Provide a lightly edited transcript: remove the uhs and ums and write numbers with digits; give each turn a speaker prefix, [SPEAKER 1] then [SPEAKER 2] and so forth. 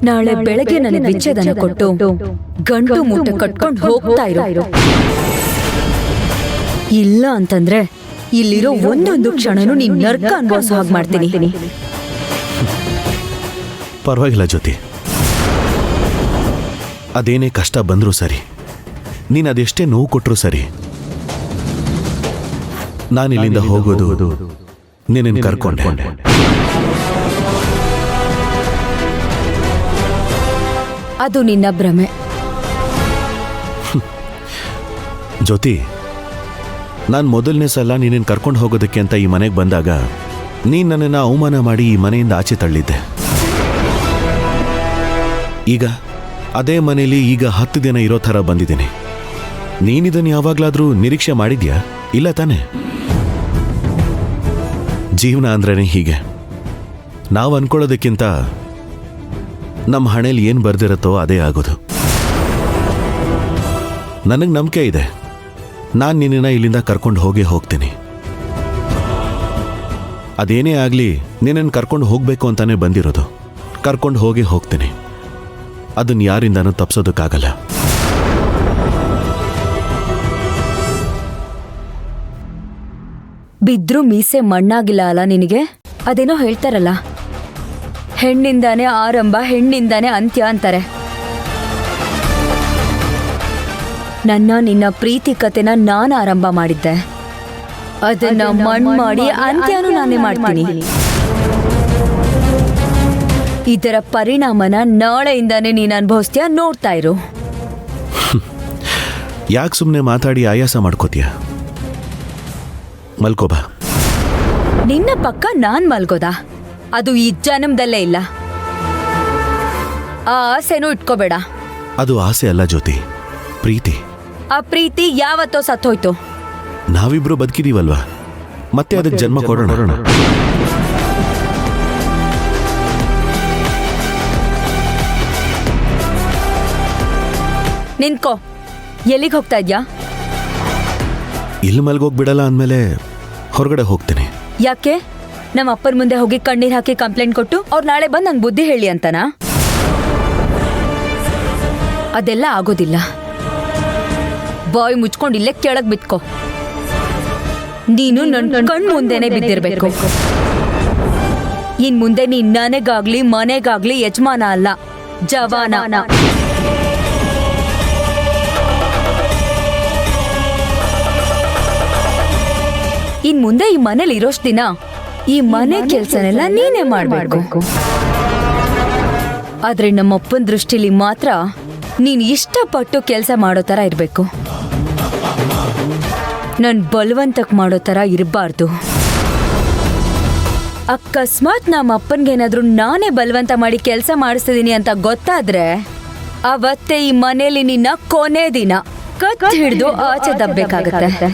[SPEAKER 1] ನಾಳೆ ಬೆಳಗ್ಗೆ ನನಗೆ ವಿಚ್ಛೇದನ ಕೊಟ್ಟು ಗಂಟು ಮೂಟೆ ಕಟ್ಕೊಂಡು ಹೋಗ್ತಾ ಇರೋ. ಇಲ್ಲ ಅಂತಂದ್ರೆ ಇಲ್ಲಿರೋ ಒಂದೊಂದು ಕ್ಷಣನೂ ನೀನ್ ನರ್ಕ ಅನ್ಭವಿಸೋ ಹಾಗೆ ಮಾಡ್ತೀನಿ.
[SPEAKER 2] ಪರವಾಗಿಲ್ಲ ಜ್ಯೋತಿ, ಅದೇನೇ ಕಷ್ಟ ಬಂದರೂ ಸರಿ, ನೀನು ಅದೆಷ್ಟೇ ನೋವು ಕೊಟ್ಟರು ಸರಿ, ನಾನಿಲ್ಲಿಂದ ಹೋಗೋದು ನಿನ್ನ ಕರ್ಕೊಂಡೆ.
[SPEAKER 1] ಅದು ನಿನ್ನ ಭ್ರಮೆ.
[SPEAKER 2] ಜ್ಯೋತಿ, ನಾನು ಮೊದಲನೇ ಸಲ ನಿನ್ನನ್ನು ಕರ್ಕೊಂಡು ಹೋಗೋದಕ್ಕೆ ಅಂತ ಈ ಮನೆಗೆ ಬಂದಾಗ ನೀನು ನನ್ನನ್ನು ಅವಮಾನ ಮಾಡಿ ಈ ಮನೆಯಿಂದ ಆಚೆ ತಳ್ಳಿದ್ದೆ. ಈಗ ಅದೇ ಮನೇಲಿ ಈಗ 10 ದಿನ ಇರೋ ಥರ ಬಂದಿದ್ದೀನಿ. ನೀನಿದನ್ನು ಯಾವಾಗಲಾದರೂ ನಿರೀಕ್ಷೆ ಮಾಡಿದ್ಯಾ? ಇಲ್ಲ ತಾನೆ? ಜೀವನ ಅಂದ್ರೇ ಹೀಗೆ. ನಾವು ಅನ್ಕೊಳ್ಳೋದಕ್ಕಿಂತ ನಮ್ಮ ಹಣೆಯಲ್ಲಿ ಏನು ಬರ್ದಿರತ್ತೋ ಅದೇ ಆಗೋದು. ನನಗೆ ನಂಬಿಕೆ ಇದೆ, ನಾನು ನಿನ್ನನ್ನು ಇಲ್ಲಿಂದ ಕರ್ಕೊಂಡು ಹೋಗ್ತೀನಿ. ಅದೇನೇ ಆಗಲಿ ನಿನ್ನನ್ನು ಕರ್ಕೊಂಡು ಹೋಗಬೇಕು ಅಂತಾನೆ ಬಂದಿರೋದು. ಕರ್ಕೊಂಡು ಹೋಗ್ತೀನಿ. ಅದನ್ನು ಯಾರಿಂದಾನೂ ತಪ್ಪಿಸೋದಕ್ಕಾಗಲ್ಲ.
[SPEAKER 1] ಬಿದ್ರೂ ಮೀಸೆ ಮಣ್ಣಾಗಿಲ್ಲ ಅಲ್ಲ ನಿನಗೆ? ಅದೇನೋ ಹೇಳ್ತಾರಲ್ಲ, ಹೆಣ್ಣಿಂದಾನೇ ಆರಂಭ ಹೆಣ್ಣಿಂದಾನೇ ಅಂತ್ಯ ಅಂತಾರೆ. ನಿನ್ನ ಪ್ರೀತಿ ಕತೆನ ನಾನು ಆರಂಭ ಮಾಡಿದ್ದೆ, ಅದನ್ನ ಮಣ್ಣು ಮಾಡಿ ಅಂತ್ಯನೂ ನಾನೇ ಮಾಡ್ತೀನಿ. ಇದರ ಪರಿಣಾಮನ ನಾಳೆಯಿಂದಾನೇ ನೀನು ಅನುಭವಿಸ್ತೀಯ, ನೋಡ್ತಾ ಇರು.
[SPEAKER 2] ಯಾಕೆ ಸುಮ್ಮನೆ ಮಾತಾಡಿ ಆಯಾಸ ಮಾಡ್ಕೋತೀಯ? ಮಲ್ಕೋಬಾ.
[SPEAKER 1] ನಿನ್ನ ಪಕ್ಕ ನಾನ್ ಮಲ್ಗೋದಾ? ಅದು ಈ ಜನ್ಮದಲ್ಲೇ ಇಲ್ಲ. ಆ ಆಸೆನೂ ಇಟ್ಕೋಬೇಡ.
[SPEAKER 2] ಅದು ಆಸೆ ಅಲ್ಲ ಜ್ಯೋತಿ, ಪ್ರೀತಿ.
[SPEAKER 1] ಆ ಪ್ರೀತಿ ಯಾವತ್ತೋ ಸತ್ತೋಯ್ತು.
[SPEAKER 2] ನಾವಿಬ್ರು ಬದುಕಿದೀವಲ್ವಾ, ಮತ್ತೆ ಅದಕ್ಕೆ ಜನ್ಮ ಕೊಡೋಣ.
[SPEAKER 1] ನಿಂತ್ಕೋ. ಎಲ್ಲಿಗೆ ಹೋಗ್ತಾ ಇದ್ಯಾ?
[SPEAKER 2] ಇಲ್ಲಿ ಮಲ್ಗೋಗ್ಬಿಡಲ್ಲ ಅಂದಮೇಲೆ ಹೊರಗಡೆ ಹೋಗ್ತೀನಿ.
[SPEAKER 1] ಯಾಕೆ? ನಮ್ಮ ಅಪ್ಪನ ಮುಂದೆ ಹೋಗಿ ಕಣ್ಣೀರ್ ಹಾಕಿ ಕಂಪ್ಲೇಂಟ್ ಕೊಟ್ಟು ಅವ್ರು ನಾಳೆ ಬಂದು ನಂಗೆ ಬುದ್ಧಿ ಹೇಳಿ ಅಂತನಾ? ಅದೆಲ್ಲ ಆಗೋದಿಲ್ಲ. ಬಾಯ್ ಮುಚ್ಕೊಂಡು ಇಲ್ಲೇ ಕೆಳಗ್ ಬಿತ್ಕೋ. ನೀನು ನನ್ನ ಕಣ್ ಮುಂದೆನೆ ಬಿದ್ದಿರ್ಬೇಕು. ಇನ್ ಮುಂದೆ ನೀನ್ ನನಗಾಗ್ಲಿ ಮನೆಗಾಗ್ಲಿ ಯಜಮಾನ ಅಲ್ಲ, ಜವಾನ. ಇನ್ ಮುಂದೆ ಈ ಮನೇಲಿ ಇರೋಷ್ಟು ದಿನ ಈ ಮನೆ ಕೆಲ್ಸನೆಲ್ಲ ನೀನೇ ಮಾಡ್ಬೇಕು. ಆದ್ರೆ ನಮ್ಮಪ್ಪನ ದೃಷ್ಟಿಲಿ ಮಾತ್ರ ನೀನ್ ಇಷ್ಟಪಟ್ಟು ಕೆಲಸ ಮಾಡೋ ತರ ಇರ್ಬೇಕು. ನನ್ ಬಲವಂತಕ್ ಮಾಡೋ ತರ ಇರಬಾರ್ದು. ಅಕಸ್ಮಾತ್ ನಮ್ಮ ಅಪ್ಪನ್ಗೇನಾದ್ರೂ ನಾನೇ ಬಲವಂತ ಮಾಡಿ ಕೆಲಸ ಮಾಡಿಸ್ತಿದೀನಿ ಅಂತ ಗೊತ್ತಾದ್ರೆ ಅವತ್ತೇ ಈ ಮನೇಲಿ ನಿನ್ನ ಕೊನೆ ದಿನ ಕತ್ ಹಿಡಿದು ಆಚೆ ದಬ್ಬೇಕಾಗತ್ತೆ.